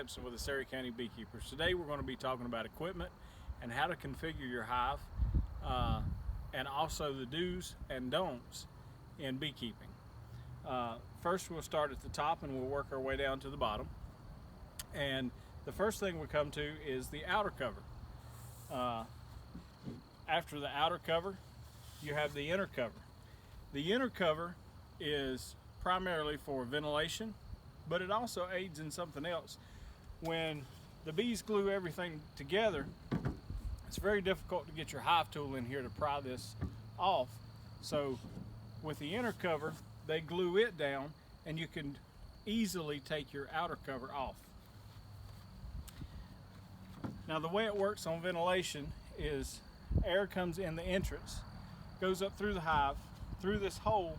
Simpson with the Surry County Beekeepers. Today we're going to be talking about equipment and how to configure your hive, and also the do's and don'ts in beekeeping. First we'll start at the top and we'll work our way down to the bottom. And the first thing we come to is the outer cover. After the outer cover, you have the inner cover. The inner cover is primarily for ventilation, but it also aids in something else. When the bees glue everything together, it's very difficult to get your hive tool in here to pry this off. So with the inner cover, they glue it down and you can easily take your outer cover off. Now the way it works on ventilation is air comes in the entrance, goes up through the hive, through this hole,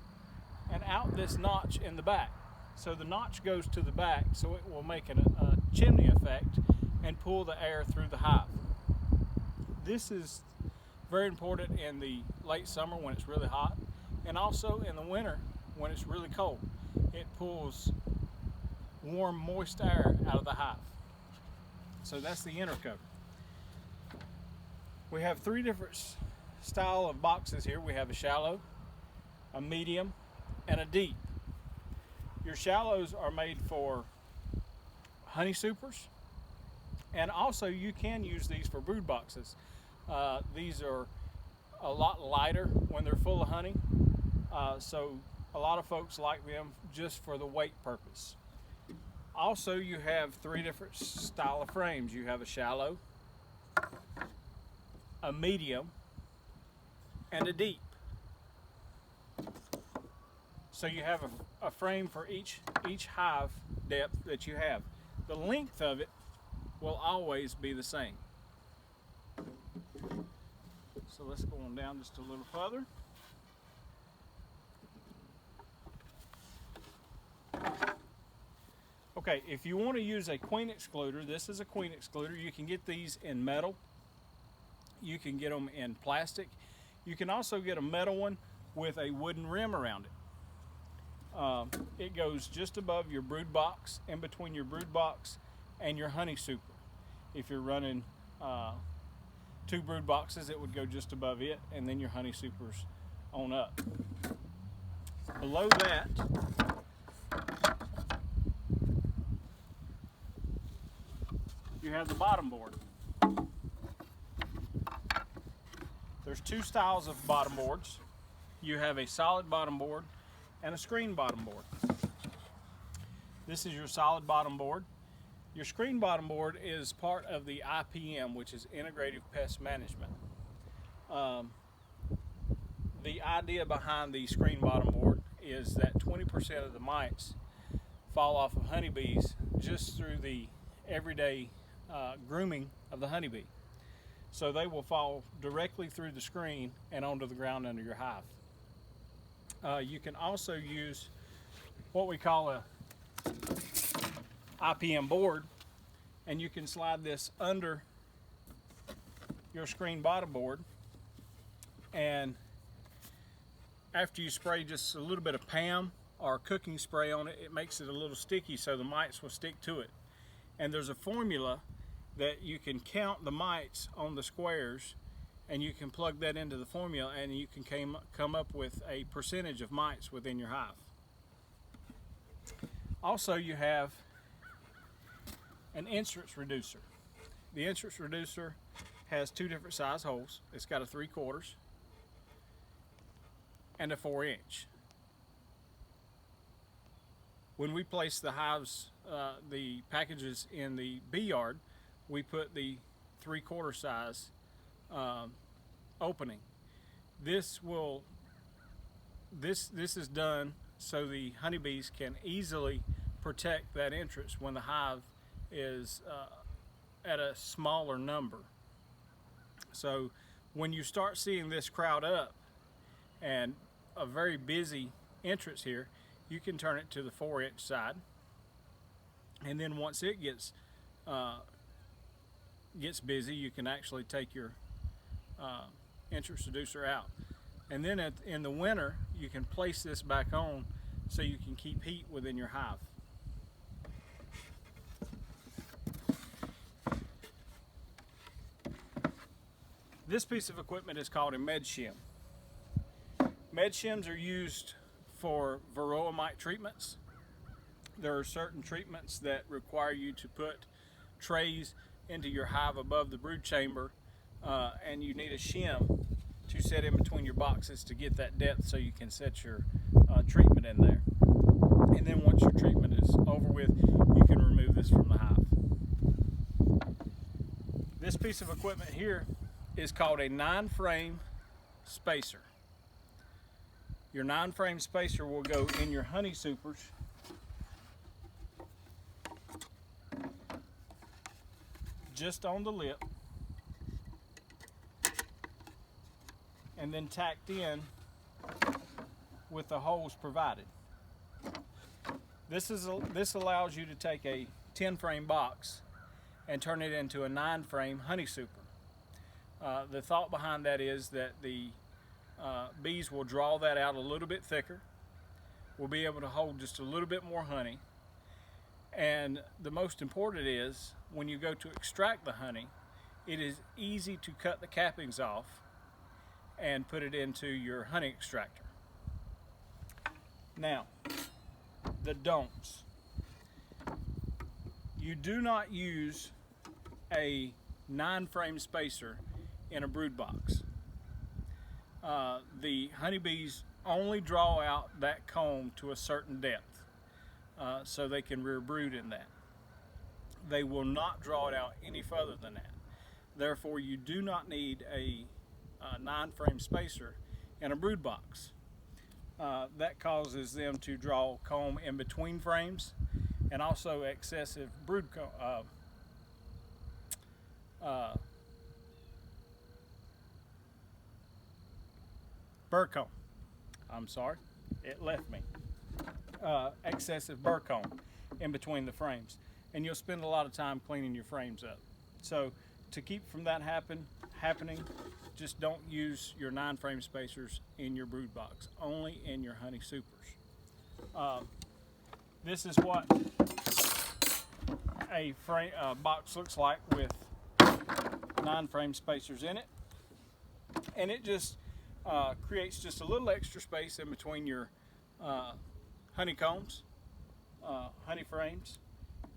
and out this notch in the back. So the notch goes to the back, so it will make a chimney effect and pull the air through the hive. This is very important in the late summer when it's really hot, and also in the winter when it's really cold. It pulls warm, moist air out of the hive. So that's the inner cover. We have three different style of boxes here. We have a shallow, a medium, and a deep. Your shallows are made for honey supers, and also you can use these for brood boxes. These are a lot lighter when they're full of honey, so a lot of folks like them just for the weight purpose. Also, you have three different style of frames. You have a shallow, a medium, and a deep. So you have a frame for each hive depth that you have. The length of it will always be the same. So let's go on down just a little further. Okay, if you want to use a queen excluder, this is a queen excluder. You can get these in metal. You can get them in plastic. You can also get a metal one with a wooden rim around it. It goes just above your brood box, in between your brood box and your honey super. If you're running two brood boxes, it would go just above it, and then your honey supers on up. Below that, you have the bottom board. There's two styles of bottom boards. You have a solid bottom board and a screen bottom board. This is your solid bottom board. Your screen bottom board is part of the IPM, which is Integrative Pest Management. The idea behind the screen bottom board is that 20% of the mites fall off of honeybees just through the everyday grooming of the honeybee. So they will fall directly through the screen and onto the ground under your hive. You can also use what we call a Ipm board, and you can slide this under your screen bottom board, and after you spray just a little bit of PAM or cooking spray on it, it makes it a little sticky so the mites will stick to it. And there's a formula that you can count the mites on the squares, and you can plug that into the formula and you can come up with a percentage of mites within your hive. Also, you have an entrance reducer. The entrance reducer has two different size holes. It's got a 3/4 and a 4-inch. When we place the hives, the packages in the bee yard, we put the 3/4 size opening. This is done so the honeybees can easily protect that entrance when the hive is at a smaller number. So when you start seeing this crowd up and a very busy entrance here, you can turn it to the 4-inch side, and then once it gets busy, you can actually take your entrance reducer out. And then in the winter, you can place this back on so you can keep heat within your hive. This piece of equipment is called a med shim. Med shims are used for varroa mite treatments. There are certain treatments that require you to put trays into your hive above the brood chamber, and you need a shim to set in between your boxes to get that depth so you can set your treatment in there. And then once your treatment is over with, you can remove this from the hive. This piece of equipment here is called a 9-frame spacer. Your 9-frame spacer will go in your honey supers just on the lip, and then tacked in with the holes provided. This allows you to take a 10-frame box and turn it into a 9-frame honey super. The thought behind that is that the bees will draw that out a little bit thicker, will be able to hold just a little bit more honey, and the most important is when you go to extract the honey, it is easy to cut the cappings off and put it into your honey extractor. Now, the don'ts. You do not use a 9-frame spacer in a brood box. The honeybees only draw out that comb to a certain depth, so they can rear brood in that. They will not draw it out any further than that. Therefore, you do not need a 9-frame spacer in a brood box. That causes them to draw comb in between frames, and also excessive brood burr comb. I'm sorry, it left me. Excessive burr comb in between the frames, and you'll spend a lot of time cleaning your frames up. So to keep from that happening, just don't use your 9-frame spacers in your brood box, only in your honey supers. This is what a box looks like with 9-frame spacers in it, and it just creates just a little extra space in between your honeycombs, honey frames,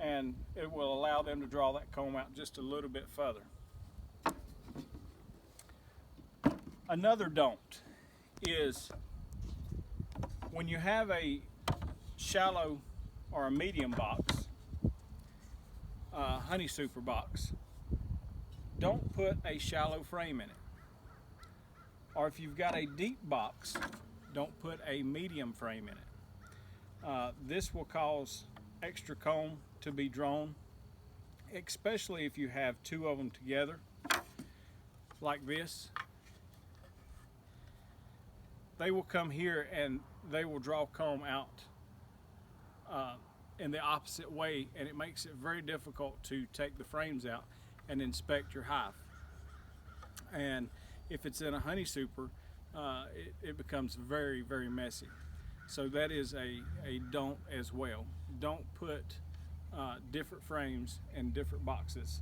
and it will allow them to draw that comb out just a little bit further. Another don't is when you have a shallow or a medium box, honey super box, don't put a shallow frame in it. Or if you've got a deep box, don't put a medium frame in it. This will cause extra comb to be drawn, especially if you have 2 of them together like this. They will come here and they will draw comb out in the opposite way, and it makes it very difficult to take the frames out and inspect your hive. And if it's in a honey super, it becomes very, very messy. So that is a don't as well. Don't put different frames in different boxes.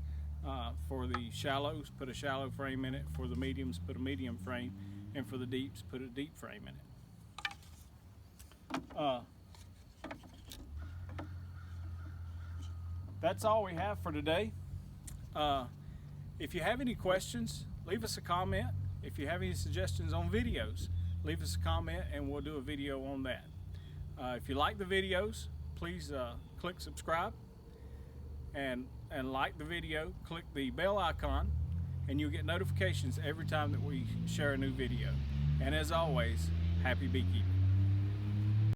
For the shallows, put a shallow frame in it. For the mediums, put a medium frame. And for the deeps, put a deep frame in it. That's all we have for today. If you have any questions, leave us a comment. If you have any suggestions on videos, leave us a comment and we'll do a video on that. If you like the videos, please click subscribe and like the video. Click the bell icon and you'll get notifications every time that we share a new video. And as always, happy beekeeping.